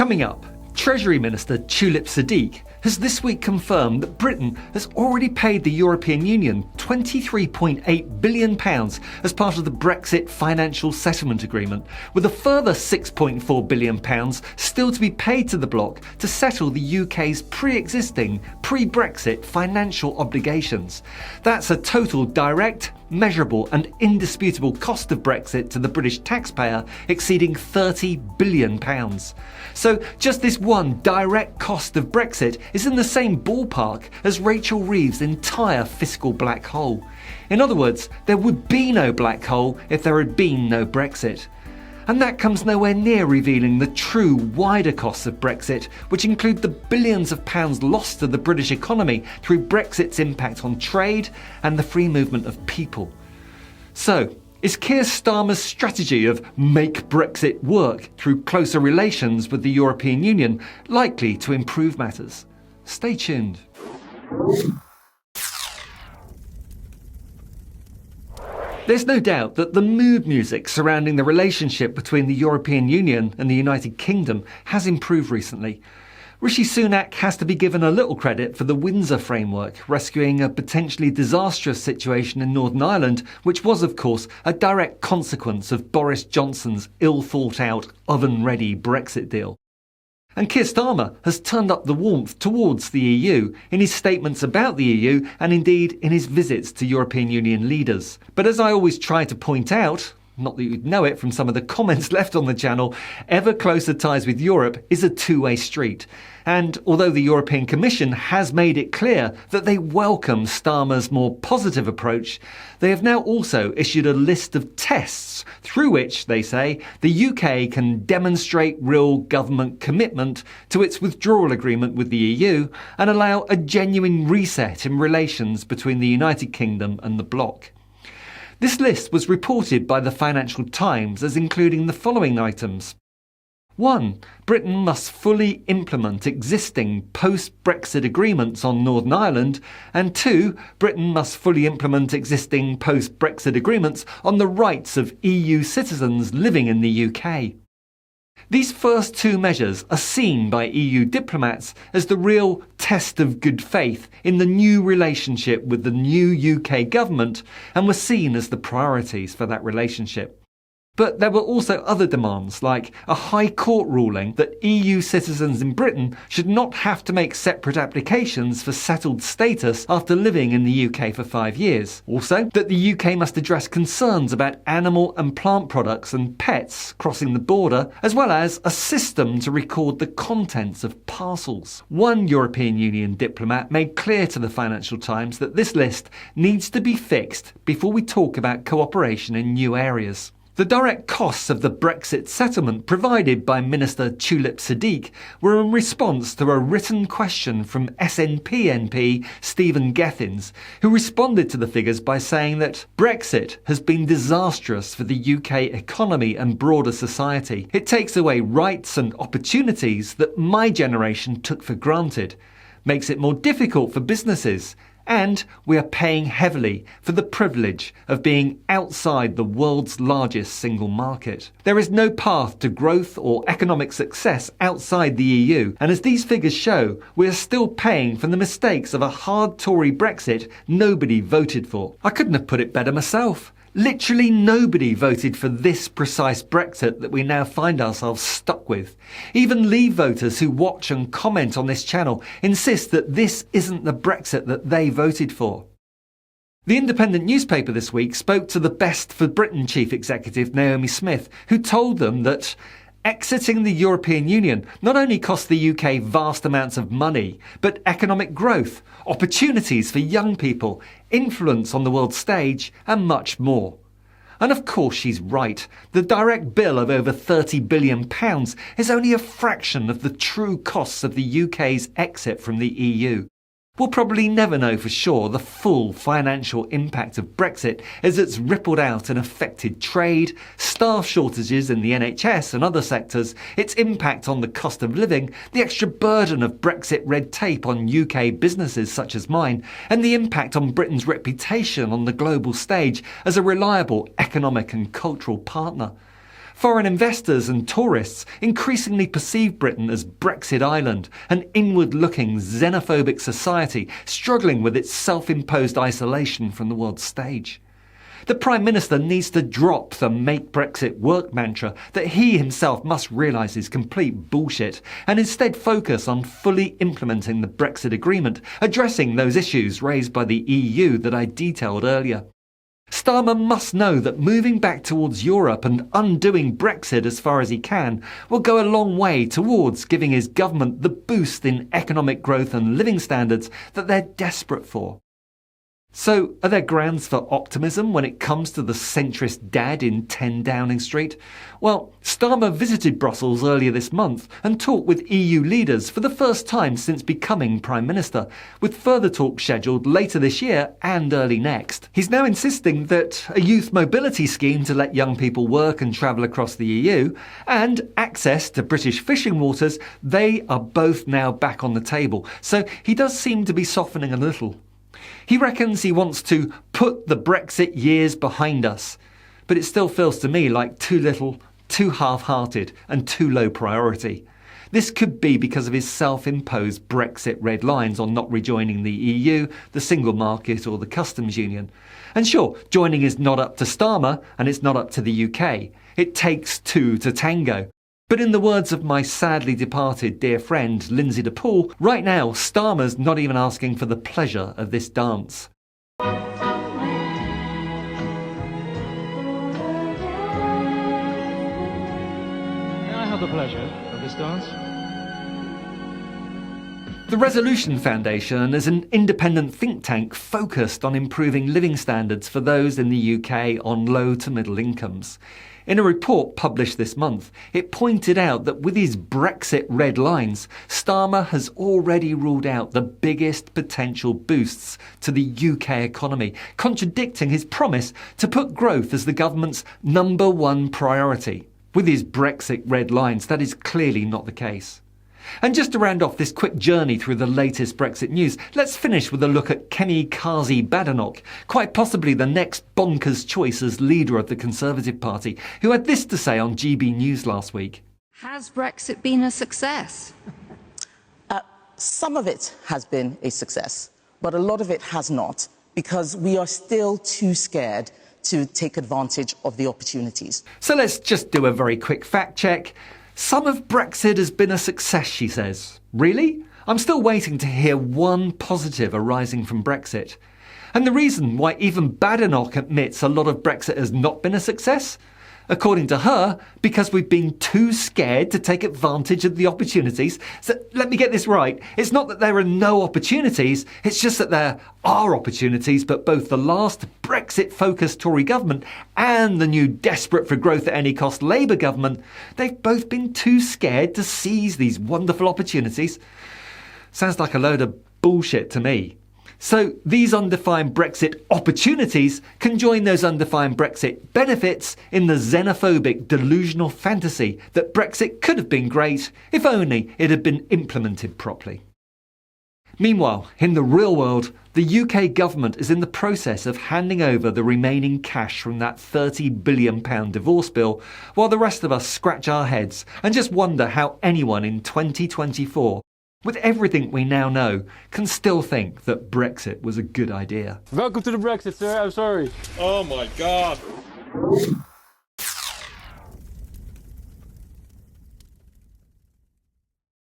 Coming up, Treasury Minister Tulip Siddiq has this week confirmed that Britain has already paid the European Union £23.8 billion as part of the Brexit financial settlement agreement, with a further £6.4 billion still to be paid to the bloc to settle the UK's pre-existing pre-Brexit financial obligations. That's a total direct, measurable and indisputable cost of Brexit to the British taxpayer exceeding £30 billion. So just this one direct cost of Brexit is in the same ballpark as Rachel Reeve's entire fiscal black hole. In other words, there would be no black hole if there had been no Brexit. And that comes nowhere near revealing the true wider costs of Brexit, which include the billions of pounds lost to the British economy through Brexit's impact on trade and the free movement of people. So, is Kier Starmer's strategy of Make Brexit Work through closer relations with the European Union likely to improve matters? Stay tuned. There's no doubt that the mood music surrounding the relationship between the European Union and the United Kingdom has improved recently. Rishi Sunak has to be given a little credit for the Windsor framework, rescuing a potentially disastrous situation in Northern Ireland, which was, of course, a direct consequence of Boris Johnson's ill-thought-out, oven-ready Brexit deal. And Kier Starmer has turned up the warmth towards the EU in his statements about the EU and indeed in his visits to European Union leaders. But as I always try to point out, not that you'd know it from some of the comments left on the channel, ever closer ties with Europe is a two-way street. And although the European Commission has made it clear that they welcome Starmer's more positive approach, they have now also issued a list of tests through which, they say, the UK can demonstrate real government commitment to its withdrawal agreement with the EU and allow a genuine reset in relations between the United Kingdom and the bloc. This list was reported by the Financial Times as including the following items. 1. Britain must fully implement existing post-Brexit agreements on Northern Ireland, and 2. Britain must fully implement existing post-Brexit agreements on the rights of EU citizens living in the UK. These first two measures are seen by EU diplomats as the real test of good faith in the new relationship with the new UK government and were seen as the priorities for that relationship. But there were also other demands, like a High Court ruling that EU citizens in Britain should not have to make separate applications for settled status after living in the UK for 5 years. Also, that the UK must address concerns about animal and plant products and pets crossing the border, as well as a system to record the contents of parcels. One European Union diplomat made clear to the Financial Times that this list needs to be fixed before we talk about cooperation in new areas. The direct costs of the Brexit settlement provided by Minister Tulip Siddiq were in response to a written question from SNP MP Stephen Gethins, who responded to the figures by saying that Brexit has been disastrous for the UK economy and broader society. It takes away rights and opportunities that my generation took for granted, makes it more difficult for businesses, and we are paying heavily for the privilege of being outside the world's largest single market. There is no path to growth or economic success outside the EU, and as these figures show, we are still paying for the mistakes of a hard Tory Brexit nobody voted for. I couldn't have put it better myself. Literally nobody voted for this precise Brexit that we now find ourselves stuck with. Even Leave voters who watch and comment on this channel insist that this isn't the Brexit that they voted for. The Independent newspaper this week spoke to the Best for Britain chief executive Naomi Smith, who told them that exiting the European Union not only costs the UK vast amounts of money, but economic growth, opportunities for young people, influence on the world stage, and much more. And of course she's right. The direct bill of over £30 billion is only a fraction of the true costs of the UK's exit from the EU. We'll probably never know for sure the full financial impact of Brexit as it's rippled out and affected trade, staff shortages in the NHS and other sectors, its impact on the cost of living, the extra burden of Brexit red tape on UK businesses such as mine, and the impact on Britain's reputation on the global stage as a reliable economic and cultural partner. Foreign investors and tourists increasingly perceive Britain as Brexit Island, an inward-looking, xenophobic society struggling with its self-imposed isolation from the world stage. The Prime Minister needs to drop the Make Brexit Work mantra that he himself must realise is complete bullshit and instead focus on fully implementing the Brexit agreement, addressing those issues raised by the EU that I detailed earlier. Starmer must know that moving back towards Europe and undoing Brexit as far as he can will go a long way towards giving his government the boost in economic growth and living standards that they're desperate for. So, are there grounds for optimism when it comes to the centrist dad in 10 Downing Street? Well, Starmer visited Brussels earlier this month and talked with EU leaders for the first time since becoming Prime Minister, with further talks scheduled later this year and early next. He's now insisting that a youth mobility scheme to let young people work and travel across the EU and access to British fishing waters, they are both now back on the table. So he does seem to be softening a little. He reckons he wants to put the Brexit years behind us, but it still feels to me like too little, too half-hearted and too low priority. This could be because of his self-imposed Brexit red lines on not rejoining the EU, the single market or the customs union. And sure, joining is not up to Starmer and it's not up to the UK. It takes two to tango. But in the words of my sadly departed dear friend Lindsay de Poole, right now Starmer's not even asking for the pleasure of this dance. May I have the pleasure of this dance? The Resolution Foundation is an independent think tank focused on improving living standards for those in the UK on low to middle incomes. In a report published this month, it pointed out that with his Brexit red lines, Starmer has already ruled out the biggest potential boosts to the UK economy, contradicting his promise to put growth as the government's number one priority. With his Brexit red lines, that is clearly not the case. And just to round off this quick journey through the latest Brexit news, let's finish with a look at Kemi Badenoch, quite possibly the next bonkers choice as leader of the Conservative Party, who had this to say on GB News last week. Has Brexit been a success? Some of it has been a success, but a lot of it has not, because we are still too scared to take advantage of the opportunities. So let's just do a very quick fact check. Some of Brexit has been a success, she says. Really? I'm still waiting to hear one positive arising from Brexit. And the reason why even Badenoch admits a lot of Brexit has not been a success? According to her, because we've been too scared to take advantage of the opportunities. So let me get this right. It's not that there are no opportunities, it's just that there are opportunities, but both the last Brexit-focused Tory government and the new desperate for growth at any cost Labour government, they've both been too scared to seize these wonderful opportunities. Sounds like a load of bullshit to me. So these undefined Brexit opportunities can join those undefined Brexit benefits in the xenophobic delusional fantasy that Brexit could have been great if only it had been implemented properly. Meanwhile, in the real world, the UK government is in the process of handing over the remaining cash from that £30 billion divorce bill, while the rest of us scratch our heads and just wonder how anyone in 2024, with everything we now know, can still think that Brexit was a good idea. Welcome to the Brexit, sir. I'm sorry. Oh my God.